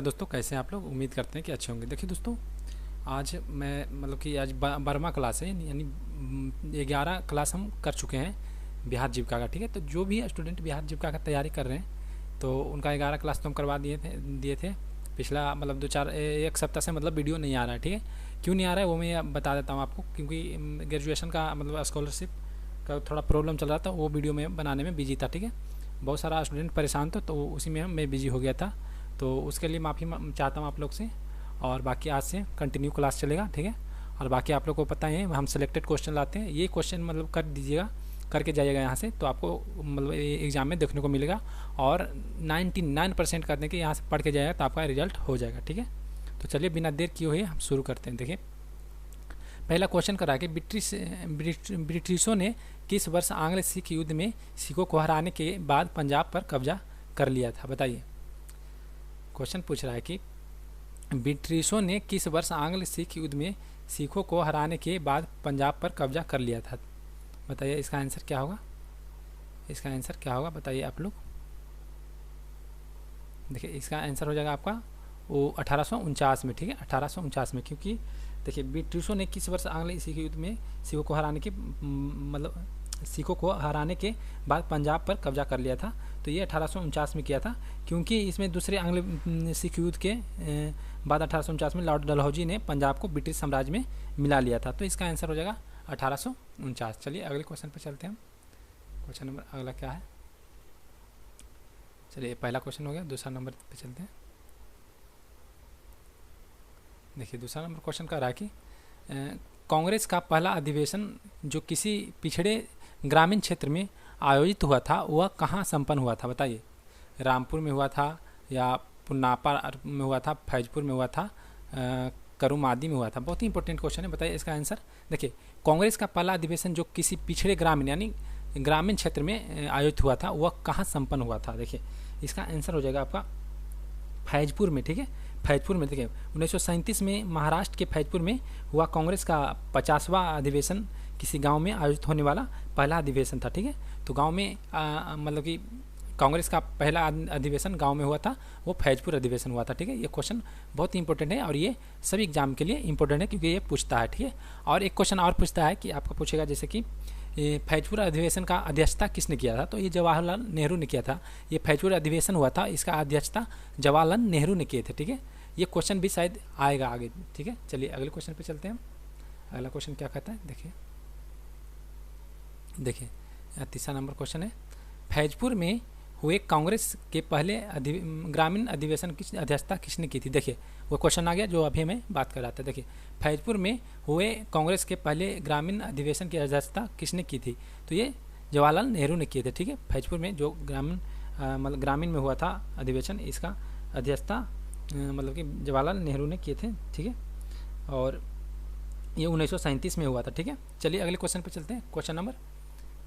दोस्तों, कैसे हैं आप लोग। उम्मीद करते हैं कि अच्छे होंगे। देखिए दोस्तों, आज मैं मतलब कि आज 12वां क्लास है, यानी 11 क्लास हम कर चुके हैं बिहार जीविका का। ठीक है, तो जो भी स्टूडेंट बिहार जीविका का तैयारी कर रहे हैं तो उनका 11 क्लास तो हम करवा दिए थे। पिछला मतलब 1 सप्ताह से मतलब वीडियो नहीं आ रहा है। ठीक है, क्यों नहीं आ रहा है वो मैं बता देता हूँ आपको। क्योंकि ग्रेजुएशन का मतलब स्कॉलरशिप का थोड़ा प्रॉब्लम चल रहा था, वो वीडियो में बनाने में बिजी था। ठीक है, बहुत सारा स्टूडेंट परेशान था, तो उसी में मैं बिजी हो गया था। तो उसके लिए माफ़ी चाहता हूँ आप लोग से। और बाकी आज से कंटिन्यू क्लास चलेगा। ठीक है, और बाकी आप लोग को पता है हम सेलेक्टेड क्वेश्चन लाते हैं। ये क्वेश्चन मतलब कर दीजिएगा, करके जाइएगा यहाँ से, तो आपको मतलब एग्ज़ाम में देखने को मिलेगा। और 99% करने के यहाँ से पढ़ के जाएगा तो आपका रिजल्ट हो जाएगा। ठीक है, तो चलिए बिना देर किए हुए हम शुरू करते हैं। देखिए, पहला क्वेश्चन करा कि ब्रिटिशों ने किस वर्ष आंग्ल सिख युद्ध में सिखों को हराने के बाद पंजाब पर कब्जा कर लिया था। बताइए, क्वेश्चन पूछ रहा है कि ब्रिटिशों ने किस वर्ष आंग्ल सिख युद्ध में सिखों को हराने के बाद पंजाब पर कब्जा कर लिया था। बताइए इसका आंसर क्या होगा। इसका आंसर क्या होगा बताइए आप लोग। देखिए, इसका आंसर हो जाएगा आपका वो 1849 में। ठीक है, 1849 में। क्योंकि देखिए, ब्रिटिशों ने किस वर्ष आंग्ल सिख युद्ध में सिखों को हराने के मतलब सिखों को हराने के बाद पंजाब पर कब्जा कर लिया था, तो ये 1849 में किया था। क्योंकि इसमें दूसरे आंग्ल सिख युद्ध के बाद 1849 में लॉर्ड डलहौजी ने पंजाब को ब्रिटिश साम्राज्य में मिला लिया था। तो इसका आंसर हो जाएगा 1849। चलिए अगले क्वेश्चन पर चलते हैं हम। क्वेश्चन नंबर अगला क्या है। चलिए, पहला क्वेश्चन हो गया। दूसरा नंबर पे चलते हैं। देखिए, दूसरा नंबर क्वेश्चन कह रहा है कि कांग्रेस का पहला अधिवेशन जो किसी पिछड़े ग्रामीण क्षेत्र में आयोजित हुआ था वह कहाँ संपन्न हुआ था। बताइए, रामपुर में हुआ था, या पुन्नापा में हुआ था, फैजपुर में हुआ था, करुमादी में हुआ था। बहुत ही इंपॉर्टेंट क्वेश्चन है। बताइए इसका आंसर। देखिए, कांग्रेस का पहला अधिवेशन जो किसी पिछड़े ग्रामीण यानी ग्रामीण क्षेत्र में आयोजित हुआ था वह कहाँ संपन्न हुआ था। देखिए, इसका आंसर हो जाएगा आपका फैजपुर में। ठीक है, फैजपुर में। देखिए, 1937 में महाराष्ट्र के फैजपुर में हुआ कांग्रेस का 50वां अधिवेशन किसी गांव में आयोजित होने वाला पहला अधिवेशन था। ठीक है, तो गांव में मतलब कि कांग्रेस का पहला अधिवेशन गांव में हुआ था, वो फैजपुर अधिवेशन हुआ था। ठीक है, ये क्वेश्चन बहुत ही इंपॉर्टेंट है और ये सभी एग्जाम के लिए इंपॉर्टेंट है क्योंकि ये पूछता है। ठीक है, और एक क्वेश्चन और पूछता है कि आपका पूछेगा जैसे कि फैजपुर अधिवेशन का अध्यक्षता किसने किया था। तो ये जवाहरलाल नेहरू ने किया था। ये फैजपुर अधिवेशन हुआ था, इसका अध्यक्षता जवाहरलाल नेहरू ने किए थे। ठीक है, ये क्वेश्चन भी शायद आएगा आगे। ठीक है, चलिए अगले क्वेश्चन पे चलते हैं। अगला क्वेश्चन क्या कहता है। देखिए तीसरा नंबर क्वेश्चन है, फैजपुर में हुए कांग्रेस के पहले ग्रामीण अधिवेशन की अध्यक्षता किसने की थी। देखिए, वो क्वेश्चन आ गया जो अभी हमें बात कर रहा था। देखिए, फैजपुर में हुए कांग्रेस के पहले ग्रामीण अधिवेशन की अध्यक्षता किसने की थी। तो ये जवाहरलाल नेहरू ने किए थे। ठीक है, फैजपुर में जो मतलब ग्रामीण में हुआ था अधिवेशन, इसका अध्यक्षता मतलब कि जवाहरलाल नेहरू ने किए थे। ठीक है, और ये 1937 में हुआ था। ठीक है, चलिए अगले क्वेश्चन पे चलते हैं। क्वेश्चन नंबर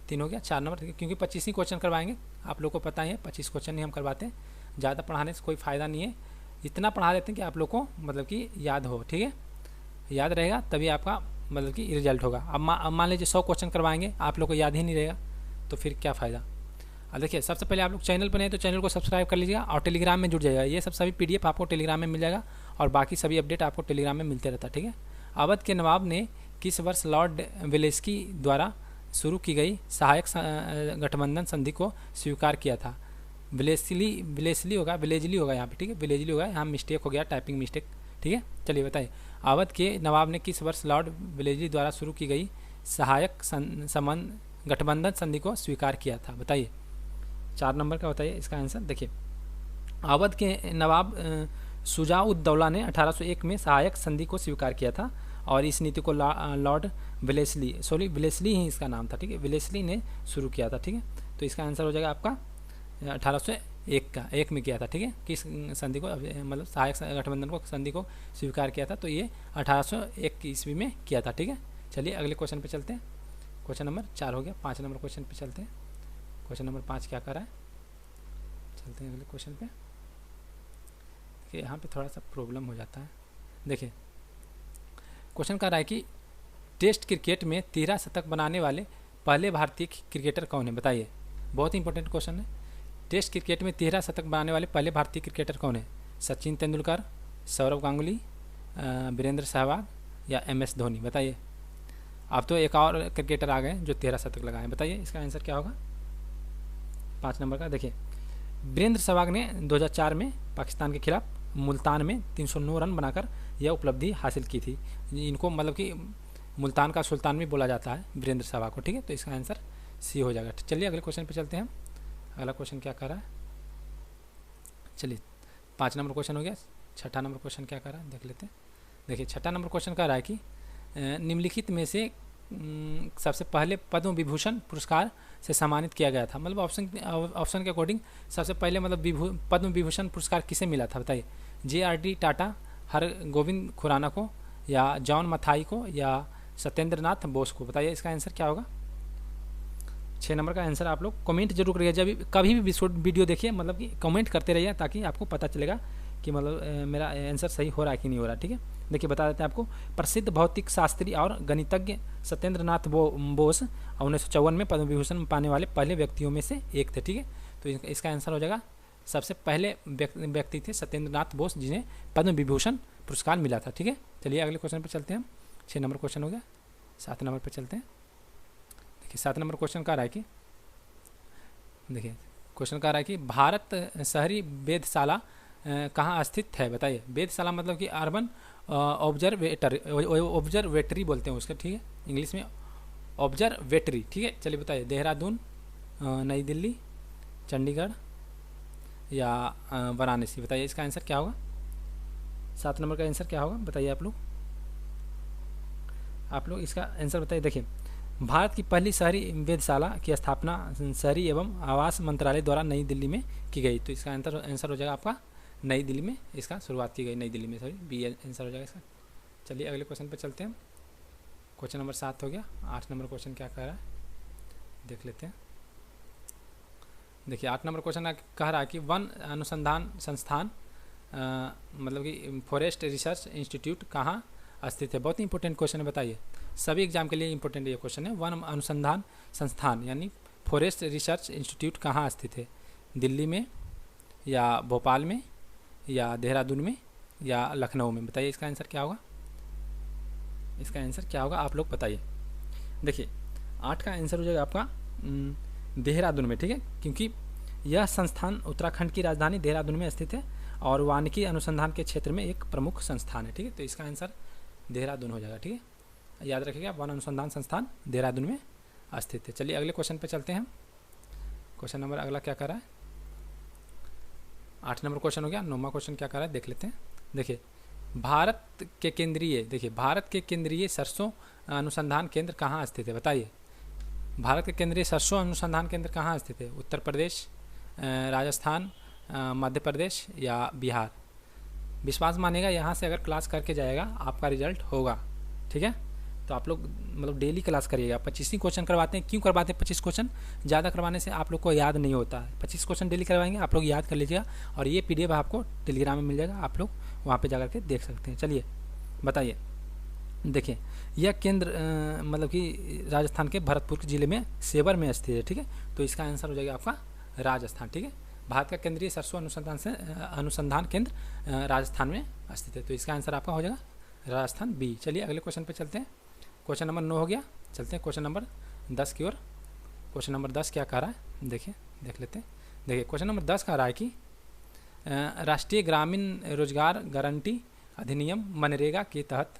3 हो गया। 4 नंबर, क्योंकि 25 ही क्वेश्चन करवाएंगे, आप लोग को पता ही है 25 क्वेश्चन ही हम करवाते हैं। ज़्यादा पढ़ाने से कोई फ़ायदा नहीं है, इतना पढ़ा देते हैं कि आप लोग को मतलब कि याद हो। ठीक है, याद रहेगा तभी आपका मतलब कि रिजल्ट होगा। अब मान लीजिए 100 क्वेश्चन करवाएंगे, आप लोग को याद ही नहीं रहेगा तो फिर क्या फ़ायदा। अब देखिए, सबसे पहले आप लोग चैनल पर नहीं तो चैनल को सब्सक्राइब कर लीजिएगा और टेलीग्राम में जुड़ जाएगा। ये सभी PDF आपको टेलीग्राम में मिल जाएगा और बाकी सभी अपडेट आपको टेलीग्राम में मिलते रहता है। ठीक है, अवध के नवाब ने किस वर्ष लॉर्ड वेलेस्ली द्वारा शुरू की गई सहायक गठबंधन संधि को स्वीकार किया था। विलेजली होगा यहाँ पे। ठीक है, विलेजली होगा, यहाँ मिस्टेक हो गया, टाइपिंग मिस्टेक। ठीक है, चलिए बताइए, अवध के नवाब ने किस वर्ष लॉर्ड वेलेस्ली द्वारा शुरू की गई सहायक संबंध गठबंधन संधि को स्वीकार किया था। बताइए 4 नंबर का बताइए इसका आंसर। देखिए, अवध के नवाब शुजा-उद-दौला ने 1801 में सहायक संधि को स्वीकार किया था और इस नीति को लॉर्ड वेलेस्ली ही इसका नाम था। ठीक है, वेलेस्ली ने शुरू किया था। ठीक है, तो इसका आंसर हो जाएगा आपका 1801 में किया था। ठीक है, किस संधि को मतलब सहायक गठबंधन को संधि को स्वीकार किया था, तो ये 1801 ईस्वी में किया था। ठीक है, चलिए अगले क्वेश्चन पे चलते हैं। क्वेश्चन नंबर 4 हो गया। 5 नंबर क्वेश्चन पे चलते हैं। क्वेश्चन नंबर 5 क्या कर रहा है, चलते हैं अगले क्वेश्चन पे। देखिए, यहाँ पे थोड़ा सा प्रॉब्लम हो जाता है। देखिए, क्वेश्चन कर रहा है कि टेस्ट क्रिकेट में 13 शतक बनाने वाले पहले भारतीय क्रिकेटर कौन है। बताइए, बहुत ही इंपॉर्टेंट क्वेश्चन है। टेस्ट क्रिकेट में 13 शतक बनाने वाले पहले भारतीय क्रिकेटर कौन है। सचिन तेंदुलकर, सौरव गांगुली, वीरेंद्र सहवाग या MS धोनी? बताइए। अब तो एक और क्रिकेटर आ गए जो 13 शतक लगाए, बताइए इसका आंसर क्या होगा 5 नंबर का। देखिए वीरेंद्र सहवाग ने 2004 में पाकिस्तान के खिलाफ मुल्तान में 309 रन बनाकर यह उपलब्धि हासिल की थी। इनको मतलब कि मुल्तान का सुल्तान भी बोला जाता है वीरेंद्र सहवाग को, ठीक है। तो इसका आंसर सी हो जाएगा। चलिए अगले क्वेश्चन पे चलते हैं हम। अगला क्वेश्चन क्या कर रहा है, चलिए 5 नंबर क्वेश्चन हो गया। 6ठा नंबर क्वेश्चन क्या कर रहा है देख लेते हैं। देखिए 6ठा नंबर क्वेश्चन कह रहा है कि निम्नलिखित में से सबसे पहले पद्म विभूषण पुरस्कार से सम्मानित किया गया था। मतलब ऑप्शन के अकॉर्डिंग सबसे पहले मतलब पद्म विभूषण पुरस्कार किसे मिला था बताइए। JRD टाटा, हरगोविंद खुराना को, या जॉन मथाई को, या सत्येंद्रनाथ बोस को? बताइए इसका आंसर क्या होगा। 6 नंबर का आंसर आप लोग कमेंट जरूर करिए। जब कभी भी वीडियो देखिए मतलब कि कमेंट करते रहिए ताकि आपको पता चलेगा कि मतलब मेरा आंसर सही हो रहा है कि नहीं हो रहा, ठीक है। देखिए बता देते हैं आपको। प्रसिद्ध भौतिक शास्त्री और गणितज्ञ सत्येंद्रनाथ बोस 1954 में पद्म विभूषण पाने वाले पहले व्यक्तियों में से एक थे, ठीक है। तो इसका आंसर हो जाएगा सबसे पहले व्यक्ति थे सत्येंद्रनाथ बोस जिन्हें पद्म विभूषण पुरस्कार मिला था, ठीक है। चलिए अगले क्वेश्चन पर चलते हैं हम। 6 नंबर क्वेश्चन हो गया। 7 नंबर पर चलते हैं। देखिए 7 नंबर क्वेश्चन कह रहा है कि देखिए क्वेश्चन कह रहा है कि भारत शहरी वेधशाला कहाँ स्थित है बताइए। वेधशाला मतलब कि अर्बन ऑब्जर्वेटरी बोलते हैं उसका, ठीक है, इंग्लिश में ऑब्जर्वेटरी, ठीक है। चलिए बताइए देहरादून, नई दिल्ली, चंडीगढ़ या वाराणसी? बताइए इसका आंसर क्या होगा। 7 नंबर का आंसर क्या होगा बताइए आप लोग इसका आंसर बताइए। देखिए भारत की पहली शहरी वेधशाला की स्थापना शहरी एवं आवास मंत्रालय द्वारा नई दिल्ली में की गई। तो इसका आंसर हो जाएगा आपका नई दिल्ली में इसका शुरुआत की गई, नई दिल्ली में, सॉरी बी आंसर हो जाएगा इसका। चलिए अगले क्वेश्चन पे चलते हैं। क्वेश्चन नंबर 7 हो गया। 8 नंबर क्वेश्चन क्या कह रहा है देख लेते हैं। देखिए 8 नंबर क्वेश्चन कह रहा है कि वन अनुसंधान संस्थान मतलब कि फॉरेस्ट रिसर्च इंस्टीट्यूट कहाँ स्थित है। बहुत ही इंपॉर्टेंट क्वेश्चन है, बताइए। सभी एग्जाम के लिए इंपॉर्टेंट ये क्वेश्चन है। वन अनुसंधान संस्थान यानी फॉरेस्ट रिसर्च इंस्टीट्यूट कहाँ स्थित है। दिल्ली में, या भोपाल में, या देहरादून में, या लखनऊ में? बताइए इसका आंसर क्या होगा। इसका आंसर क्या होगा आप लोग बताइए। देखिए 8 का आंसर हो जाएगा आपका देहरादून में, ठीक है, क्योंकि यह संस्थान उत्तराखंड की राजधानी देहरादून में स्थित है और वानिकी अनुसंधान के क्षेत्र में एक प्रमुख संस्थान है, ठीक है। तो इसका आंसर देहरादून हो जाएगा, ठीक है, याद रखिएगा। वन अनुसंधान संस्थान देहरादून में स्थित है। चलिए अगले क्वेश्चन पे चलते हैं। क्वेश्चन नंबर अगला क्या कर रहा है 8 नंबर क्वेश्चन हो गया। 9वां क्वेश्चन क्या कर रहा है देख लेते हैं। देखिए भारत के केंद्रीय सरसों अनुसंधान केंद्र कहाँ स्थित है बताइए। भारत के केंद्रीय सरसों अनुसंधान केंद्र कहाँ स्थित है। उत्तर प्रदेश, राजस्थान, मध्य प्रदेश या बिहार? विश्वास मानेगा यहाँ से अगर क्लास करके जाएगा आपका रिजल्ट होगा, ठीक है। तो आप लोग मतलब डेली क्लास करिएगा। 25 ही क्वेश्चन करवाते हैं। क्यों करवाते हैं 25 क्वेश्चन? ज़्यादा करवाने से आप लोग को याद नहीं होता है। 25 क्वेश्चन डेली करवाएंगे, आप लोग याद कर लीजिएगा और ये PDF आपको टेलीग्राम में मिल जाएगा, आप लोग वहाँ पे जाकर के देख सकते हैं। चलिए बताइए। देखिए यह केंद्र मतलब कि राजस्थान के भरतपुर जिले में सेवर में स्थित है, ठीक है। तो इसका आंसर हो जाएगा आपका राजस्थान, ठीक है। भारत का केंद्रीय सरसों अनुसंधान केंद्र राजस्थान में स्थित है। तो इसका आंसर आपका हो जाएगा राजस्थान B। चलिए अगले क्वेश्चन पे चलते हैं। क्वेश्चन नंबर 9 हो गया। चलते हैं क्वेश्चन नंबर 10 की ओर। क्वेश्चन नंबर 10 क्या कह रहा है देखिए, देख लेते हैं। देखिए क्वेश्चन नंबर 10 कह रहा है कि राष्ट्रीय ग्रामीण रोजगार गारंटी अधिनियम मनरेगा के तहत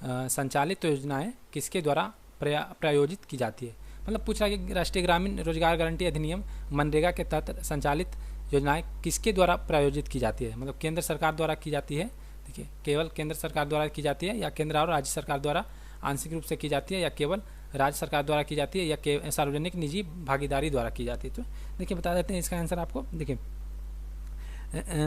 संचालित योजनाएं किसके द्वारा प्रायोजित की जाती है। मतलब पूछ रहा है कि राष्ट्रीय ग्रामीण रोजगार गारंटी अधिनियम मनरेगा के तहत संचालित योजनाएं किसके द्वारा प्रायोजित की जाती है। मतलब केंद्र सरकार द्वारा की जाती है, देखिए केवल केंद्र सरकार द्वारा की जाती है, या केंद्र और राज्य सरकार द्वारा आंशिक रूप से की जाती है, या केवल राज्य सरकार द्वारा की जाती है, या सार्वजनिक निजी भागीदारी द्वारा की जाती है। तो देखिए बता देते हैं इसका आंसर आपको। देखिए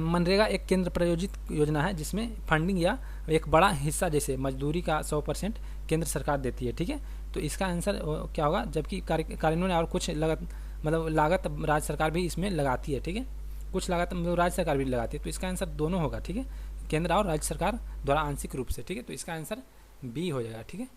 मनरेगा एक केंद्र प्रायोजित योजना है जिसमें फंडिंग या एक बड़ा हिस्सा जैसे मजदूरी का 100% केंद्र सरकार देती है, ठीक है। तो इसका आंसर क्या होगा, जबकि कार्यान्वयन और कुछ लागत राज्य सरकार भी इसमें लगाती है, ठीक है। कुछ लागत राज्य सरकार भी लगाती है। तो इसका आंसर दोनों होगा, ठीक है, केंद्र और राज्य सरकार द्वारा आंशिक रूप से, ठीक है। तो इसका आंसर B हो जाएगा, ठीक है,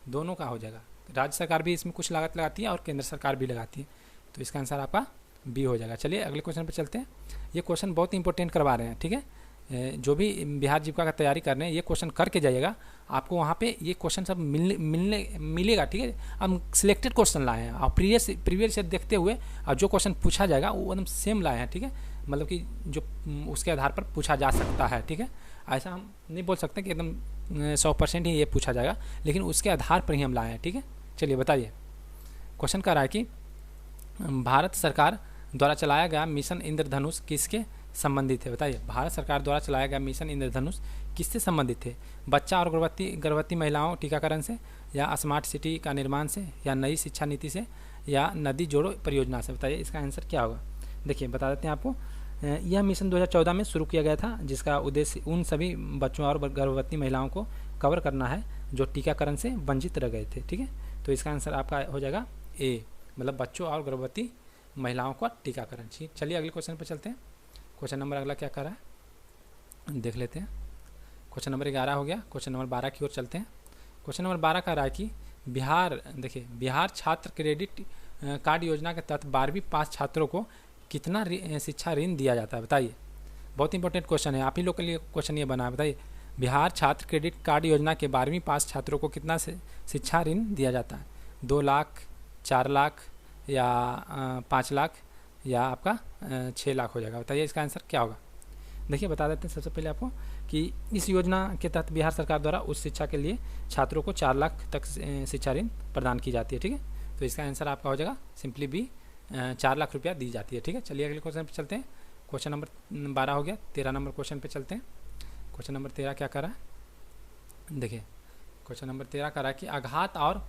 दोनों का हो जाएगा। राज्य सरकार भी इसमें कुछ लागत लगाती है और केंद्र सरकार भी लगाती है। तो इसका आंसर आपका B हो जाएगा। चलिए अगले क्वेश्चन पर चलते हैं। ये क्वेश्चन बहुत इंपॉर्टेंट करवा रहे हैं, ठीक है। जो भी बिहार जीविका का तैयारी कर रहे हैं ये क्वेश्चन करके जाइएगा, आपको वहाँ पे ये क्वेश्चन सब मिलेगा। ठीक है, हम सिलेक्टेड क्वेश्चन लाए हैं और प्रीवियस देखते हुए और जो क्वेश्चन पूछा जाएगा वो एकदम सेम लाए हैं। ठीक है, मतलब कि जो उसके आधार पर पूछा जा सकता है। ठीक है, ऐसा हम नहीं बोल सकते कि एकदम 100% ही ये पूछा जाएगा, लेकिन उसके आधार पर ही हम लाए हैं। ठीक है, चलिए बताइए। क्वेश्चन कर रहा है कि भारत सरकार द्वारा चलाया गया मिशन इंद्रधनुष किसके संबंधित है? बताइए, भारत सरकार द्वारा चलाया गया मिशन इंद्रधनुष किससे संबंधित है? बच्चा और गर्भवती महिलाओं टीकाकरण से, या स्मार्ट सिटी का निर्माण से, या नई शिक्षा नीति से, या नदी जोड़ो परियोजना से? बताइए इसका आंसर क्या होगा। देखिए बता देते हैं आपको, यह मिशन 2014 में शुरू किया गया था, जिसका उद्देश्य उन सभी बच्चों और गर्भवती महिलाओं को कवर करना है जो टीकाकरण से वंचित रह गए थे। ठीक है, तो इसका आंसर आपका हो जाएगा ए, मतलब बच्चों और गर्भवती महिलाओं का टीकाकरण। ठीक, चलिए अगले क्वेश्चन पर चलते हैं। क्वेश्चन नंबर अगला क्या कर रहा है देख लेते हैं। क्वेश्चन नंबर 11 हो गया। क्वेश्चन नंबर 12 की ओर चलते हैं। क्वेश्चन नंबर 12 कह रहा है कि देखिए बिहार छात्र क्रेडिट कार्ड योजना के तहत 12वीं पास छात्रों को कितना शिक्षा ऋण दिया जाता है? बताइए, बहुत इंपॉर्टेंट क्वेश्चन है, आप ही लोग के लिए क्वेश्चन ये बना है। बताइए, बिहार छात्र क्रेडिट कार्ड योजना के 12वीं पास छात्रों को कितना शिक्षा ऋण दिया जाता है? 2 लाख, 4 लाख, या 5 लाख, या आपका 6 लाख हो जाएगा? बताइए इसका आंसर क्या होगा। देखिए बता देते हैं सबसे पहले आपको कि इस योजना के तहत बिहार सरकार द्वारा उच्च शिक्षा के लिए छात्रों को 4 लाख तक शिक्षा ऋण प्रदान की जाती है। ठीक है, तो इसका आंसर आपका हो जाएगा सिंपली बी, 4 लाख रुपया दी जाती है। ठीक है, चलिए अगले क्वेश्चन पे चलते हैं। क्वेश्चन नंबर 12 हो गया। 13 नंबर क्वेश्चन पे चलते हैं। क्वेश्चन नंबर 13 क्या कर रहा है? देखिए क्वेश्चन नंबर 13 कर रहा है कि आघात और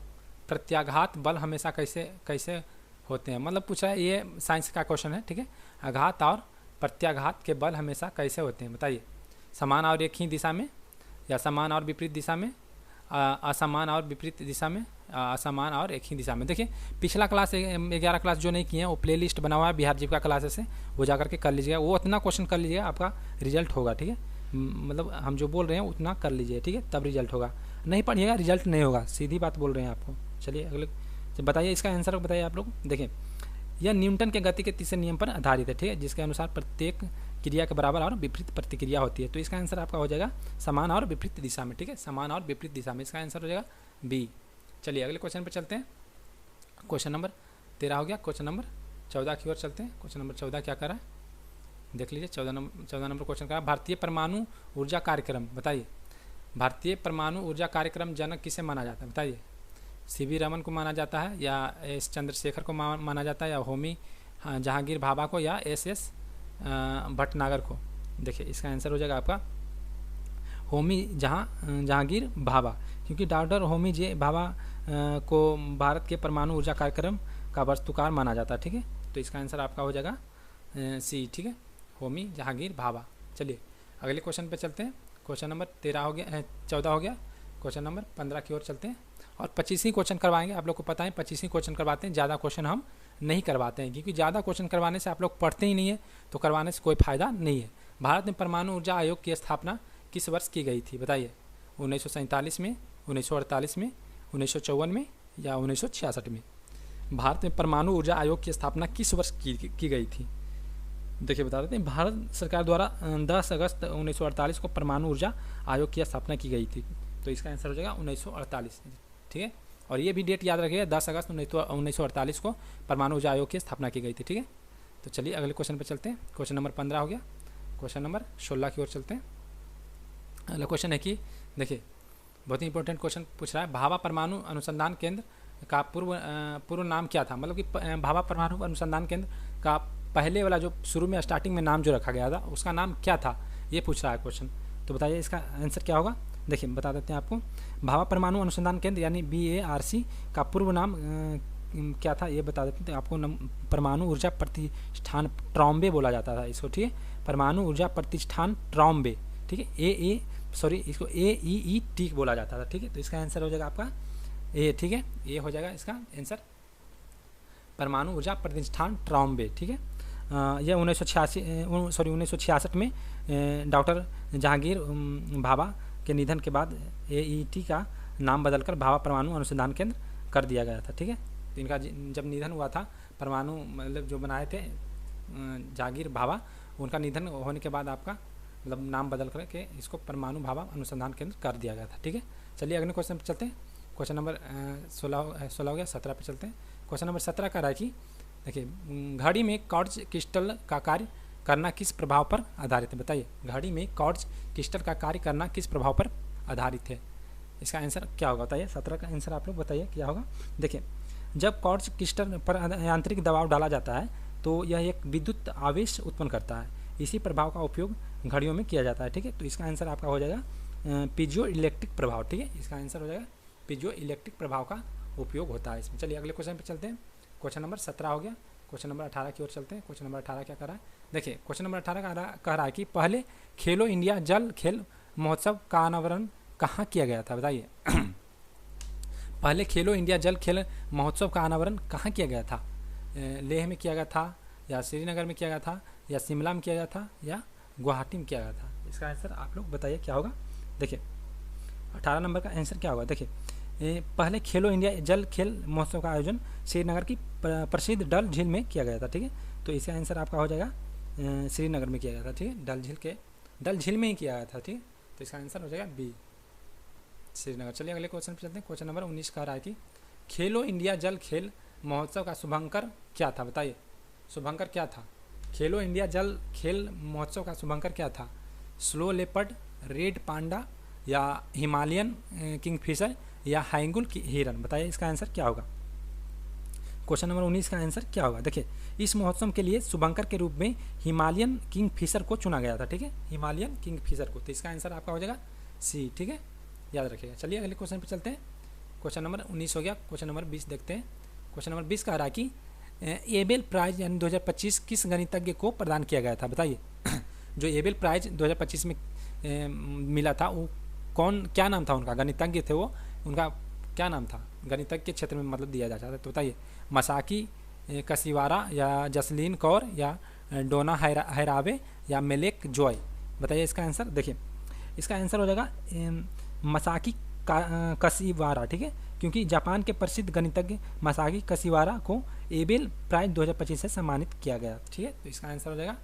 प्रत्याघात बल हमेशा कैसे होते हैं? मतलब पूछा है, ये साइंस का क्वेश्चन है। ठीक है, आघात और प्रत्याघात के बल हमेशा कैसे होते हैं? बताइए, समान और एक ही दिशा में, या समान और विपरीत दिशा में, असमान और विपरीत दिशा में, असमान और एक ही दिशा में? देखिए पिछला क्लास 11 क्लास जो नहीं किए हैं वो प्लेलिस्ट बना हुआ है बिहार जीविका क्लासेस से, वो जा करके कर लीजिएगा। वो उतना क्वेश्चन कर लीजिएगा, आपका रिजल्ट होगा। ठीक है, मतलब हम जो बोल रहे हैं उतना कर लीजिए। ठीक है, तब रिजल्ट होगा, नहीं पढ़िएगा रिजल्ट नहीं होगा, सीधी बात बोल रहे हैं आपको। चलिए अगले बताइए इसका आंसर बताइए आप लोग। देखिए, यह न्यूटन के गति के तीसरे नियम पर आधारित है। ठीक है, जिसके अनुसार प्रत्येक क्रिया के बराबर और विपरीत प्रतिक्रिया होती है। तो इसका आंसर आपका हो जाएगा समान और विपरीत दिशा में। ठीक है, समान और विपरीत दिशा में, इसका आंसर हो जाएगा बी। चलिए अगले क्वेश्चन पर चलते हैं। क्वेश्चन नंबर 13 हो गया। क्वेश्चन नंबर 14 की ओर चलते हैं। क्वेश्चन नंबर 14 क्या कर रहा है देख लीजिए। 14 नंबर क्वेश्चन का भारतीय परमाणु ऊर्जा कार्यक्रम। बताइए, भारतीय परमाणु ऊर्जा कार्यक्रम जनक किसे माना जाता है? बताइए, सीवी रमन को माना जाता है, या एस चंद्रशेखर को माना जाता है, या होमी जहांगीर भाभा को, या एस भटनागर को? देखिए इसका आंसर हो जाएगा आपका होमी जहांगीर भाभा, क्योंकि डॉक्टर होमी जे भाभा को भारत के परमाणु ऊर्जा कार्यक्रम का वास्तुकार माना जाता है। ठीक है, तो इसका आंसर आपका हो जाएगा सी। ठीक है, होमी जहांगीर भाभा। चलिए अगले क्वेश्चन पे चलते हैं। क्वेश्चन नंबर 14 हो गया। क्वेश्चन नंबर 15 की ओर चलते हैं, और 25 क्वेश्चन करवाएंगे। आप लोग को पता है 25 क्वेश्चन करवाते हैं, ज़्यादा क्वेश्चन हम नहीं करवाते हैं, क्योंकि ज़्यादा क्वेश्चन करवाने से आप लोग पढ़ते ही नहीं है, तो करवाने से कोई फ़ायदा नहीं है। भारत में परमाणु ऊर्जा आयोग की स्थापना किस वर्ष की गई थी? बताइए, 1947 में, 1948 में, 1954 में, या 1966 में? भारत में परमाणु ऊर्जा आयोग की स्थापना किस वर्ष की गई थी? देखिए बता देते हैं, भारत सरकार द्वारा 10 अगस्त 1948 को परमाणु ऊर्जा आयोग की स्थापना की गई थी। तो इसका आंसर हो जाएगा 1948। ठीक है, और ये भी डेट याद रखिएगा, 10 अगस्त 1948 को परमाणु ऊर्जा आयोग की स्थापना की गई थी। ठीक है, तो चलिए अगले क्वेश्चन पर चलते हैं। क्वेश्चन नंबर 15 हो गया। क्वेश्चन नंबर 16 की ओर चलते हैं। अगला क्वेश्चन है कि देखिए बहुत ही इंपॉर्टेंट क्वेश्चन पूछ रहा है, भाभा परमाणु अनुसंधान केंद्र का पूर्व नाम क्या था? मतलब कि भाभा परमाणु अनुसंधान केंद्र का पहले वाला जो शुरू में स्टार्टिंग में नाम जो रखा गया था उसका नाम क्या था, ये पूछ रहा है क्वेश्चन। तो बताइए इसका आंसर क्या होगा। देखिए बता देते हैं आपको, भाभा परमाणु अनुसंधान केंद्र यानी BARC का पूर्व नाम क्या था ये बता देते हैं आपको। परमाणु ऊर्जा प्रतिष्ठान ट्रॉम्बे बोला जाता था इसको। ठीक है, परमाणु ऊर्जा प्रतिष्ठान ट्रॉम्बे। ठीक है, इसको AEET बोला जाता था। ठीक है, तो इसका आंसर हो जाएगा आपका ए। ठीक है, ये हो जाएगा इसका आंसर, परमाणु ऊर्जा प्रतिष्ठान ट्रॉम्बे। ठीक है, यह 1966 में डॉक्टर जहांगीर भाभा के निधन के बाद AET का नाम बदलकर भाभा परमाणु अनुसंधान केंद्र कर दिया गया था। ठीक है, तो इनका जब निधन हुआ था, परमाणु मतलब जो बनाए थे जहांगीर भाभा, उनका निधन होने के बाद आपका मतलब नाम बदल करके इसको परमाणु भाभा अनुसंधान केंद्र कर दिया गया था। ठीक है, चलिए अगले क्वेश्चन पर चलते हैं। क्वेश्चन नंबर 16 हो गया, 17 पे चलते हैं। क्वेश्चन नंबर 17 का रहा है कि देखिए घड़ी में क्वार्ट्ज क्रिस्टल का कार्य करना किस प्रभाव पर आधारित है, बताइए। घड़ी में क्वार्ट्ज क्रिस्टल का कार्य करना किस प्रभाव पर आधारित है, इसका आंसर क्या होगा बताइए। 17 का आंसर आप लोग बताइए क्या होगा। देखिए जब क्वार्ट्ज क्रिस्टल पर यांत्रिक दबाव डाला जाता है तो यह एक विद्युत आवेश उत्पन्न करता है। इसी प्रभाव का उपयोग घड़ियों में किया जाता है। ठीक है, तो इसका आंसर आपका हो जाएगा पीजियो इलेक्ट्रिक प्रभाव। ठीक है, इसका आंसर हो जाएगा पीजियो इलेक्ट्रिक प्रभाव का उपयोग होता है इसमें। चलिए अगले क्वेश्चन पे चलते हैं। क्वेश्चन नंबर 17 हो गया। क्वेश्चन नंबर 18 की ओर चलते हैं। क्वेश्चन नंबर 18 क्या कर रहा है, देखिए क्वेश्चन नंबर 18 कह रहा है कि पहले खेलो इंडिया जल खेल महोत्सव का अनावरण कहाँ किया गया था, बताइए। पहले खेलो इंडिया जल खेल महोत्सव का अनावरण कहाँ किया गया था, लेह में किया गया था, या श्रीनगर में किया गया था, या शिमला में किया गया था, या गुवाहाटी में किया गया था। इसका आंसर आप लोग बताइए क्या होगा। देखिए 18 नंबर का आंसर क्या होगा। देखिए पहले खेलो इंडिया जल खेल महोत्सव का आयोजन श्रीनगर की प्रसिद्ध डल झील में किया गया था। ठीक है, तो इसका आंसर आपका हो जाएगा श्रीनगर में किया गया था। ठीक है, डल झील में ही किया गया था। ठीक है, तो इसका आंसर हो जाएगा बी, श्रीनगर। चलिए अगले क्वेश्चन पर चलते हैं। क्वेश्चन नंबर 19 कह रहा है कि खेलो इंडिया जल खेल महोत्सव का शुभंकर क्या था, बताइए। शुभंकर क्या था, खेलो इंडिया जल खेल महोत्सव का शुभंकर क्या था। स्लो लेपर्ड, रेड पांडा, या हिमालयन किंगफिशर, या हाइंगुल हिरन, बताइए इसका आंसर क्या होगा। क्वेश्चन नंबर 19 का आंसर क्या होगा। देखिए इस महोत्सव के लिए शुभंकर के रूप में हिमालयन किंगफिशर को चुना गया था। ठीक है, हिमालयन किंगफिशर को, तो इसका आंसर आपका हो जाएगा सी। ठीक है, याद रखिएगा। चलिए अगले क्वेश्चन पे चलते हैं। क्वेश्चन नंबर 19 हो गया। क्वेश्चन नंबर 20 देखते हैं। क्वेश्चन नंबर 20 कह रहा है कि एबेल प्राइज यानी 2025 किस गणितज्ञ को प्रदान किया गया था, बताइए। जो एबेल प्राइज 2025 में मिला था वो क्या नाम था उनका, गणितज्ञ थे वो, उनका क्या नाम था, गणितज्ञ के क्षेत्र में मतलब दिया जाता है, तो बताइए। मसाकी कसिवारा, या जसलीन कौर, या डोना हैरावे, या मेलेक जॉय, बताइए इसका आंसर। देखिए इसका आंसर हो जाएगा मसाकी कसिवारा। ठीक है, क्योंकि जापान के प्रसिद्ध गणितज्ञ मसाकी कसिवारा को एबेल प्राइज 2025 से सम्मानित किया गया। ठीक है, तो इसका आंसर हो जाएगा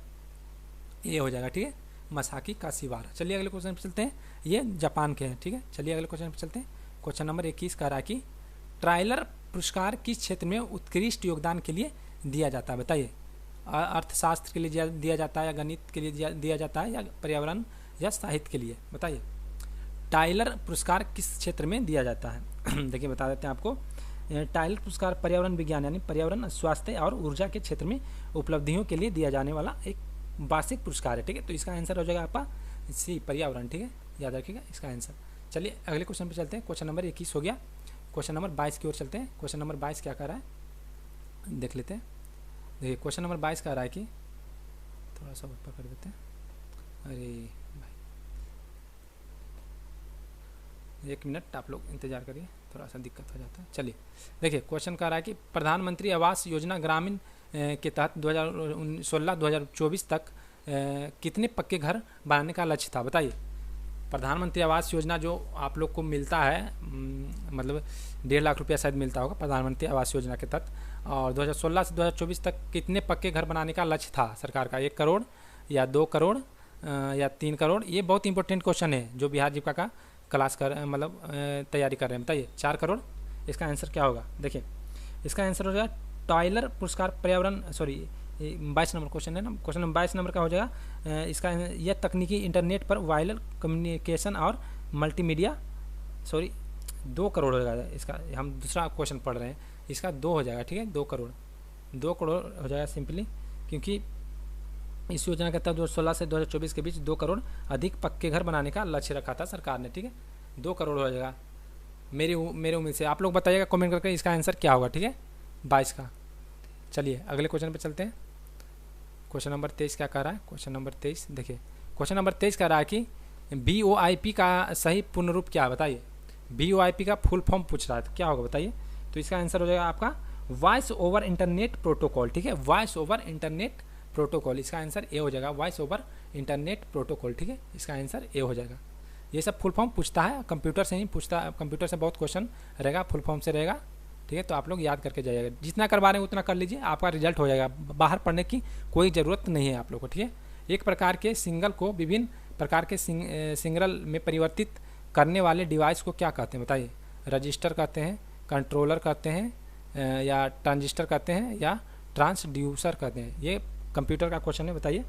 ए हो जाएगा। ठीक है, मसाकी काशिवारा। चलिए अगले क्वेश्चन पर चलते हैं। ये जापान के हैं। ठीक है, चलिए अगले क्वेश्चन पर चलते हैं। क्वेश्चन नंबर 21 कह रहा है कि ट्रायलर पुरस्कार किस क्षेत्र में उत्कृष्ट योगदान के लिए दिया जाता है, बताइए। अर्थशास्त्र के लिए दिया जाता है, या गणित के लिए दिया जाता है, या पर्यावरण या साहित्य के लिए, बताइए। टाइलर पुरस्कार किस क्षेत्र में दिया जाता है देखिए बता देते हैं आपको। टाइलर पुरस्कार पर्यावरण विज्ञान यानी पर्यावरण, स्वास्थ्य और ऊर्जा के क्षेत्र में उपलब्धियों के लिए दिया जाने वाला एक वार्षिक पुरस्कार है। ठीक है, तो इसका आंसर हो जाएगा आपका सी, पर्यावरण। ठीक है, याद रखिएगा इसका आंसर। चलिए अगले क्वेश्चन पे चलते हैं। क्वेश्चन नंबर 21 हो गया। क्वेश्चन नंबर 22 की ओर चलते हैं। क्वेश्चन नंबर 22 क्या कह रहा है देख लेते हैं। देखिए क्वेश्चन नंबर 22 कह रहा है कि थोड़ा सा ऊपर कर देते हैं। अरे भाई 1 मिनट आप लोग इंतजार करिए, थोड़ा सा दिक्कत हो जाता है। चलिए देखिए क्वेश्चन कह रहा है कि प्रधानमंत्री आवास योजना ग्रामीण के तहत 2016-2024 तक कितने पक्के घर बनाने का लक्ष्य था, बताइए। प्रधानमंत्री आवास योजना जो आप लोग को मिलता है, मतलब 1.5 लाख रुपया शायद मिलता होगा प्रधानमंत्री आवास योजना के तहत, और 2016 से 2024 तक कितने पक्के घर बनाने का लक्ष्य था सरकार का, 1 करोड़ या 2 करोड़ या 3 करोड़। ये बहुत इंपॉर्टेंट क्वेश्चन है जो बिहार जीविका का क्लास कर मतलब तैयारी कर रहे हैं, बताइए। 4 करोड़, इसका आंसर क्या होगा। देखिए इसका आंसर हो जाएगा टाइलर पुरस्कार पर्यावरण, सॉरी 22 नंबर क्वेश्चन है ना, क्वेश्चन नंबर 22 नंबर का हो जाएगा। इसका यह तकनीकी इंटरनेट पर वायरल कम्युनिकेशन और मल्टीमीडिया, सॉरी 2 करोड़ हो जाएगा इसका, हम दूसरा क्वेश्चन पढ़ रहे हैं, इसका 2 हो जाएगा। ठीक है, 2 करोड़ हो जाएगा सिंपली, क्योंकि इस योजना के तहत 2016 से 2024 के बीच 2 करोड़ अधिक पक्के घर बनाने का लक्ष्य रखा था सरकार ने। ठीक है, 2 करोड़ हो जाएगा मेरे उम्मीद से। आप लोग बताइएगा कमेंट करके इसका आंसर क्या होगा। ठीक है, 22 का। चलिए अगले क्वेश्चन पे चलते हैं। क्वेश्चन नंबर 23 क्या कह रहा है। क्वेश्चन नंबर 23 देखिए, क्वेश्चन नंबर 23 कह रहा है कि BOIP का सही पूर्ण रूप क्या है, बताइए। BOIP का फुल फॉर्म पूछ रहा है, तो क्या होगा बताइए। तो इसका आंसर हो जाएगा आपका वॉइस ओवर इंटरनेट प्रोटोकॉल। ठीक है, वॉइस ओवर इंटरनेट प्रोटोकॉल, इसका आंसर ए हो जाएगा, वॉइस ओवर इंटरनेट प्रोटोकॉल। ठीक है, इसका आंसर ए हो जाएगा। ये सब फुल फॉर्म पूछता है, कंप्यूटर से ही पूछता है, कंप्यूटर से बहुत क्वेश्चन रहेगा, फुल फॉर्म से रहेगा। ठीक है, तो आप लोग याद करके जाइएगा, जितना करवा रहे हैं उतना कर लीजिए, आपका रिजल्ट हो जाएगा। बाहर पढ़ने की कोई ज़रूरत नहीं है आप लोग को। ठीक है, एक प्रकार के सिंगल को विभिन्न प्रकार के सिग्नल में परिवर्तित करने वाले डिवाइस को क्या कहते हैं बताइए। रजिस्टर कहते हैं, कंट्रोलर कहते हैं, या ट्रांजिस्टर कहते हैं, या ट्रांसड्यूसर कहते हैं। ये कंप्यूटर का क्वेश्चन है, बताइए।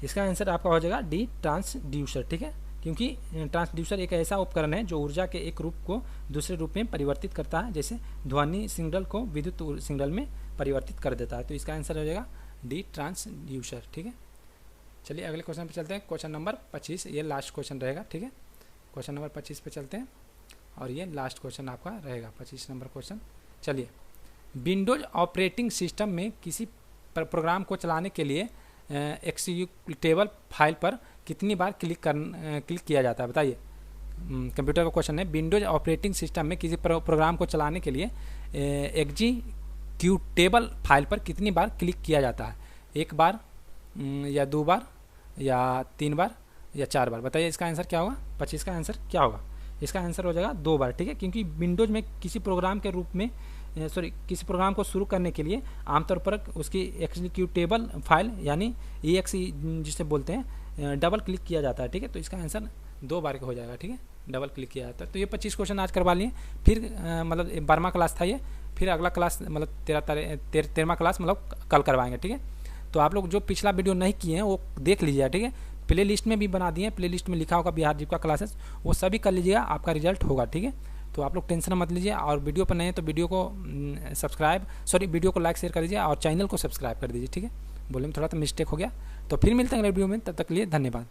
इसका आंसर आपका हो जाएगा डी, ट्रांसड्यूसर। ठीक है, क्योंकि ट्रांसड्यूसर एक ऐसा उपकरण है जो ऊर्जा के एक रूप को दूसरे रूप में परिवर्तित करता है, जैसे ध्वनि सिग्नल को विद्युत सिग्नल में परिवर्तित कर देता है। तो इसका आंसर हो जाएगा डी, ट्रांसड्यूसर। ठीक है, चलिए अगले क्वेश्चन पे चलते हैं। क्वेश्चन नंबर 25, ये लास्ट क्वेश्चन रहेगा। ठीक है, क्वेश्चन नंबर 25 पे चलते हैं और ये लास्ट क्वेश्चन आपका रहेगा, 25 नंबर क्वेश्चन। चलिए, विंडोज ऑपरेटिंग सिस्टम में किसी प्रोग्राम को चलाने के लिए एक्जीक्यूटेबल फाइल पर कितनी बार क्लिक किया जाता है बताइए। कंप्यूटर का क्वेश्चन है, विंडोज ऑपरेटिंग सिस्टम में किसी प्रोग्राम को चलाने के लिए एग्जीक्यूटेबल फाइल पर कितनी बार क्लिक किया जाता है? एक बार, या 2 बार, या 3 बार, या 4 बार? बताइए इसका आंसर क्या होगा। 25 का आंसर क्या होगा? इसका आंसर हो जाएगा 2 बार। ठीक है, क्योंकि विंडोज में किसी प्रोग्राम के रूप में किसी प्रोग्राम को शुरू करने के लिए आमतौर पर उसकी एग्जीक्यूटेबल फाइल यानी EXE जिसे बोलते हैं डबल क्लिक किया जाता है। ठीक है, तो इसका आंसर 2 बार का हो जाएगा। ठीक है, डबल क्लिक किया जाता है। तो ये 25 क्वेश्चन आज करवा लिए। फिर मतलब 12वां क्लास था ये, फिर अगला क्लास मतलब 13वां क्लास मतलब कल करवाएंगे। ठीक है, तो आप लोग जो पिछला वीडियो नहीं किए हैं वो देख लीजिएगा। ठीक है, प्ले लिस्ट में भी बना दिए, प्ले लिस्ट में लिखा होगा बिहार जीविका क्लासेस, वो सभी कर लीजिएगा, आपका रिजल्ट होगा। ठीक है, तो आप लोग टेंशन मत लीजिए। और वीडियो पर नए हैं तो वीडियो को लाइक शेयर कर दीजिए और चैनल को सब्सक्राइब कर दीजिए। ठीक है, बोलने में थोड़ा तो मिस्टेक हो गया। तो फिर मिलते हैं अगले वीडियो में, तब तक के लिए धन्यवाद।